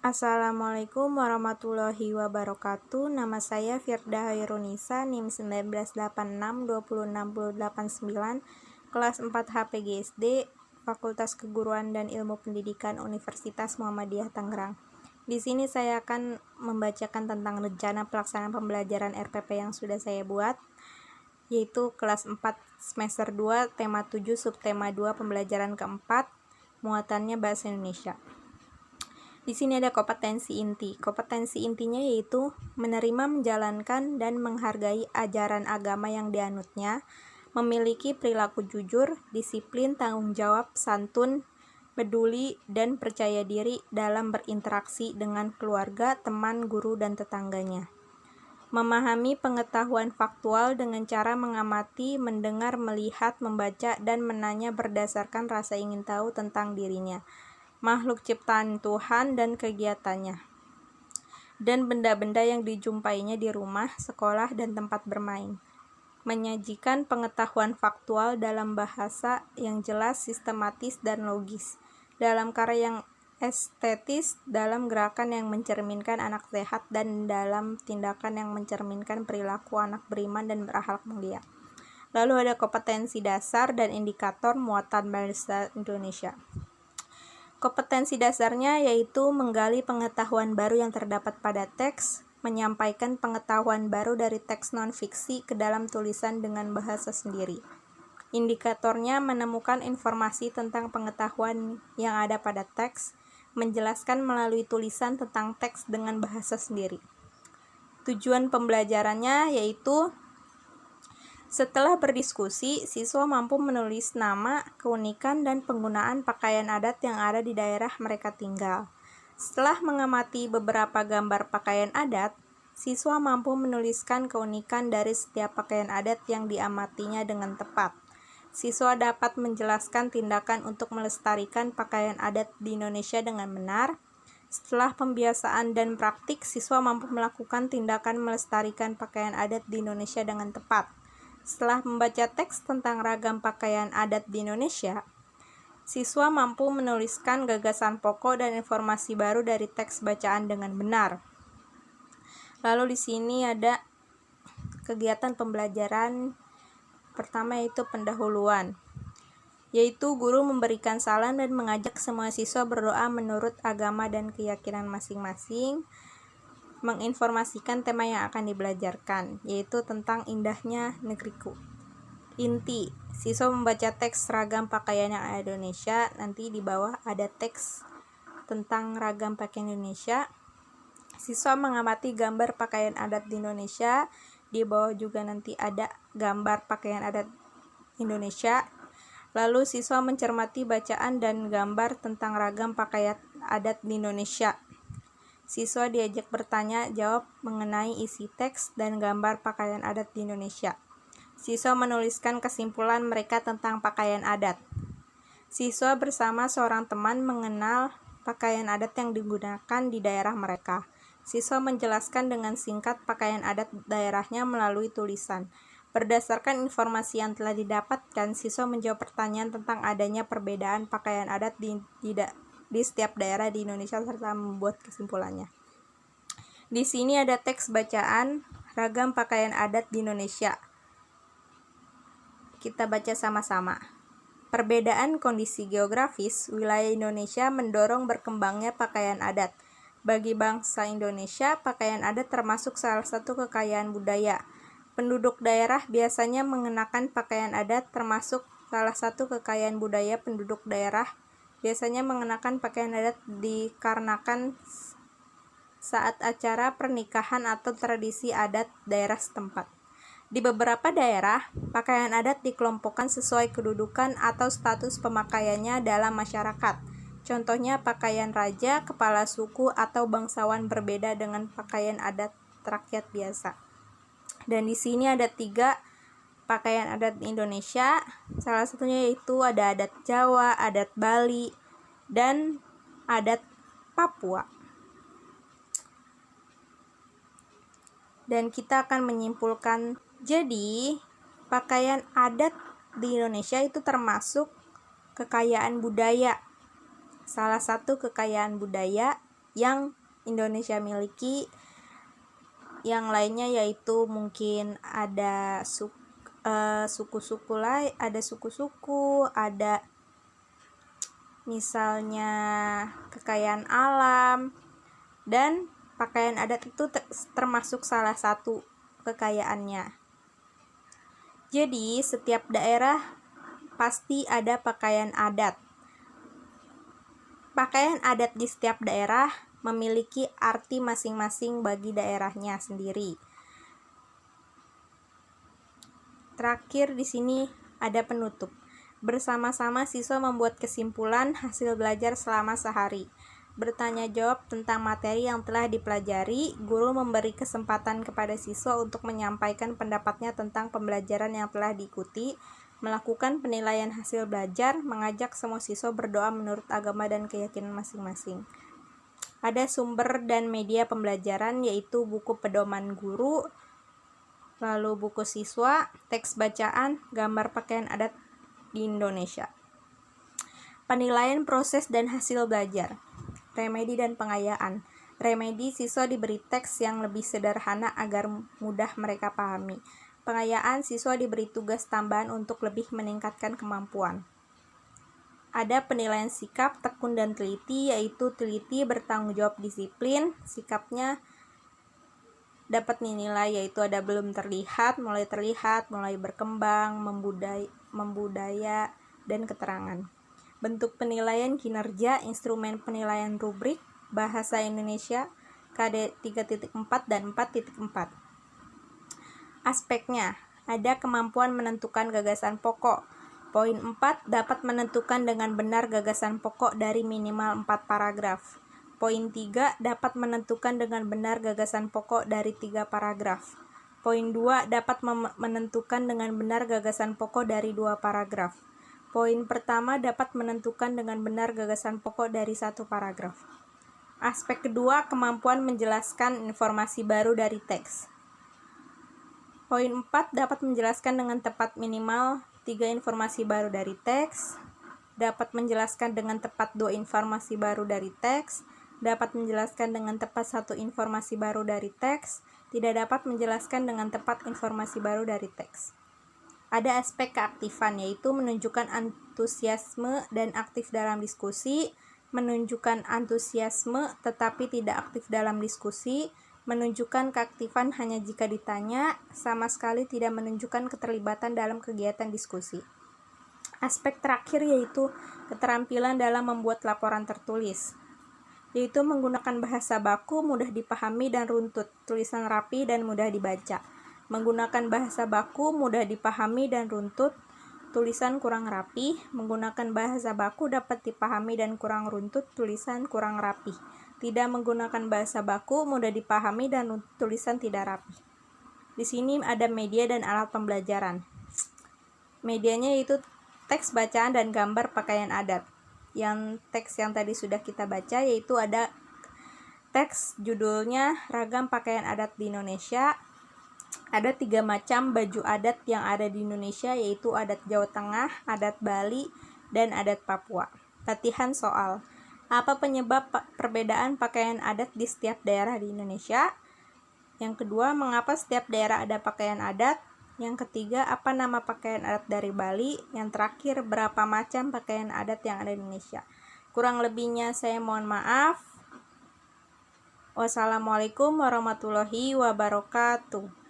Assalamualaikum warahmatullahi wabarakatuh. Nama saya Firda Hairunisa, NIM 1986 kelas 4 HPGSD, Fakultas Keguruan dan Ilmu Pendidikan Universitas Muhammadiyah Tangerang. Di sini saya akan membacakan tentang rencana pelaksanaan pembelajaran RPP yang sudah saya buat, yaitu kelas 4 semester 2, tema 7, subtema 2, pembelajaran keempat, muatannya bahasa Indonesia. Di sini ada kompetensi inti. Kompetensi intinya yaitu menerima, menjalankan, dan menghargai ajaran agama yang dianutnya, memiliki perilaku jujur, disiplin, tanggung jawab, santun, peduli, dan percaya diri dalam berinteraksi dengan keluarga, teman, guru, dan tetangganya. Memahami pengetahuan faktual dengan cara mengamati, mendengar, melihat, membaca, dan menanya berdasarkan rasa ingin tahu tentang dirinya, makhluk ciptaan Tuhan dan kegiatannya, dan benda-benda yang dijumpainya di rumah, sekolah, dan tempat bermain. Menyajikan pengetahuan faktual dalam bahasa yang jelas, sistematis, dan logis, dalam karya yang estetis, dalam gerakan yang mencerminkan anak sehat, dan dalam tindakan yang mencerminkan perilaku anak beriman dan berakhlak mulia. Lalu ada kompetensi dasar dan indikator muatan bahasa Indonesia. Kompetensi dasarnya yaitu menggali pengetahuan baru yang terdapat pada teks, menyampaikan pengetahuan baru dari teks non-fiksi ke dalam tulisan dengan bahasa sendiri. Indikatornya menemukan informasi tentang pengetahuan yang ada pada teks, menjelaskan melalui tulisan tentang teks dengan bahasa sendiri. Tujuan pembelajarannya yaitu setelah berdiskusi, siswa mampu menulis nama, keunikan, dan penggunaan pakaian adat yang ada di daerah mereka tinggal. Setelah mengamati beberapa gambar pakaian adat, siswa mampu menuliskan keunikan dari setiap pakaian adat yang diamatinya dengan tepat. Siswa dapat menjelaskan tindakan untuk melestarikan pakaian adat di Indonesia dengan benar. Setelah pembiasaan dan praktik, siswa mampu melakukan tindakan melestarikan pakaian adat di Indonesia dengan tepat. Setelah membaca teks tentang ragam pakaian adat di Indonesia, siswa mampu menuliskan gagasan pokok dan informasi baru dari teks bacaan dengan benar. Lalu di sini ada kegiatan pembelajaran pertama yaitu pendahuluan, yaitu guru memberikan salam dan mengajak semua siswa berdoa menurut agama dan keyakinan masing-masing, menginformasikan tema yang akan dibelajarkan, yaitu tentang indahnya negeriku. Inti, siswa membaca teks ragam pakaian yang ada di Indonesia, nanti di bawah ada teks tentang ragam pakaian Indonesia. Siswa mengamati gambar pakaian adat di Indonesia, di bawah juga nanti ada gambar pakaian adat Indonesia. Lalu siswa mencermati bacaan dan gambar tentang ragam pakaian adat di Indonesia. Siswa diajak bertanya jawab mengenai isi teks dan gambar pakaian adat di Indonesia. Siswa menuliskan kesimpulan mereka tentang pakaian adat. Siswa bersama seorang teman mengenal pakaian adat yang digunakan di daerah mereka. Siswa menjelaskan dengan singkat pakaian adat daerahnya melalui tulisan. Berdasarkan informasi yang telah didapatkan, siswa menjawab pertanyaan tentang adanya perbedaan pakaian adat di setiap daerah di Indonesia serta membuat kesimpulannya. Di sini ada teks bacaan ragam pakaian adat di Indonesia. Kita baca sama-sama. Perbedaan kondisi geografis wilayah Indonesia mendorong berkembangnya pakaian adat. Bagi bangsa Indonesia, pakaian adat termasuk salah satu kekayaan budaya. Penduduk daerah biasanya mengenakan pakaian adat termasuk salah satu kekayaan budaya penduduk daerah biasanya mengenakan pakaian adat dikarenakan saat acara pernikahan atau tradisi adat daerah setempat. Di beberapa daerah, pakaian adat dikelompokkan sesuai kedudukan atau status pemakaiannya dalam masyarakat. Contohnya pakaian raja, kepala suku, atau bangsawan berbeda dengan pakaian adat rakyat biasa. Dan di sini ada 3 pakaian adat Indonesia, salah satunya yaitu ada adat Jawa, adat Bali, dan adat Papua. Dan kita akan menyimpulkan, jadi pakaian adat di Indonesia itu termasuk kekayaan budaya. Salah satu kekayaan budaya yang Indonesia miliki. Yang lainnya yaitu mungkin ada suku-suku lain, ada suku-suku, ada misalnya kekayaan alam, dan pakaian adat itu termasuk salah satu kekayaannya. Jadi setiap daerah pasti ada pakaian adat. Pakaian adat di setiap daerah memiliki arti masing-masing bagi daerahnya sendiri. Terakhir di sini ada penutup. Bersama-sama siswa membuat kesimpulan hasil belajar selama sehari. Bertanya jawab tentang materi yang telah dipelajari. Guru memberi kesempatan kepada siswa untuk menyampaikan pendapatnya tentang pembelajaran yang telah diikuti. Melakukan penilaian hasil belajar, mengajak semua siswa berdoa menurut agama dan keyakinan masing-masing. Ada sumber dan media pembelajaran yaitu buku pedoman guru, lalu buku siswa, teks bacaan, gambar pakaian adat di Indonesia. Penilaian proses dan hasil belajar. Remedi dan pengayaan. Remedi, siswa diberi teks yang lebih sederhana agar mudah mereka pahami. Pengayaan, siswa diberi tugas tambahan untuk lebih meningkatkan kemampuan. Ada penilaian sikap, tekun dan teliti, yaitu teliti bertanggung jawab disiplin, sikapnya dapat dinilai yaitu ada belum terlihat, mulai berkembang, membudaya, dan keterangan. Bentuk penilaian kinerja, instrumen penilaian rubrik, bahasa Indonesia, KD 3.4 dan 4.4. Aspeknya, ada kemampuan menentukan gagasan pokok. Poin 4, dapat menentukan dengan benar gagasan pokok dari minimal 4 paragraf. Poin 3, dapat menentukan dengan benar gagasan pokok dari 3 paragraf. Poin 2, dapat menentukan dengan benar gagasan pokok dari 2 paragraf. Poin pertama, dapat menentukan dengan benar gagasan pokok dari 1 paragraf. Aspek kedua, kemampuan menjelaskan informasi baru dari teks. Poin 4, dapat menjelaskan dengan tepat minimal 3 informasi baru dari teks, dapat menjelaskan dengan tepat 2 informasi baru dari teks, dapat menjelaskan dengan tepat 1 informasi baru dari teks, tidak dapat menjelaskan dengan tepat informasi baru dari teks. Ada aspek keaktifan, yaitu menunjukkan antusiasme dan aktif dalam diskusi, menunjukkan antusiasme tetapi tidak aktif dalam diskusi, menunjukkan keaktifan hanya jika ditanya, sama sekali tidak menunjukkan keterlibatan dalam kegiatan diskusi. Aspek terakhir yaitu keterampilan dalam membuat laporan tertulis, yaitu menggunakan bahasa baku, mudah dipahami dan runtut, tulisan rapi dan mudah dibaca. Menggunakan bahasa baku, mudah dipahami dan runtut, tulisan kurang rapi. Menggunakan bahasa baku dapat dipahami dan kurang runtut, tulisan kurang rapi. Tidak menggunakan bahasa baku, mudah dipahami dan tulisan tidak rapi. Di sini ada media dan alat pembelajaran. Medianya yaitu teks bacaan dan gambar pakaian adat. Yang teks yang tadi sudah kita baca yaitu ada teks judulnya Ragam Pakaian Adat di Indonesia. Ada 3 macam baju adat yang ada di Indonesia, yaitu adat Jawa Tengah, adat Bali, dan adat Papua. Latihan soal. Apa penyebab perbedaan pakaian adat di setiap daerah di Indonesia? Yang kedua, mengapa setiap daerah ada pakaian adat? Yang ketiga, apa nama pakaian adat dari Bali? Yang terakhir, berapa macam pakaian adat yang ada di Indonesia? Kurang lebihnya saya mohon maaf. Wassalamualaikum warahmatullahi wabarakatuh.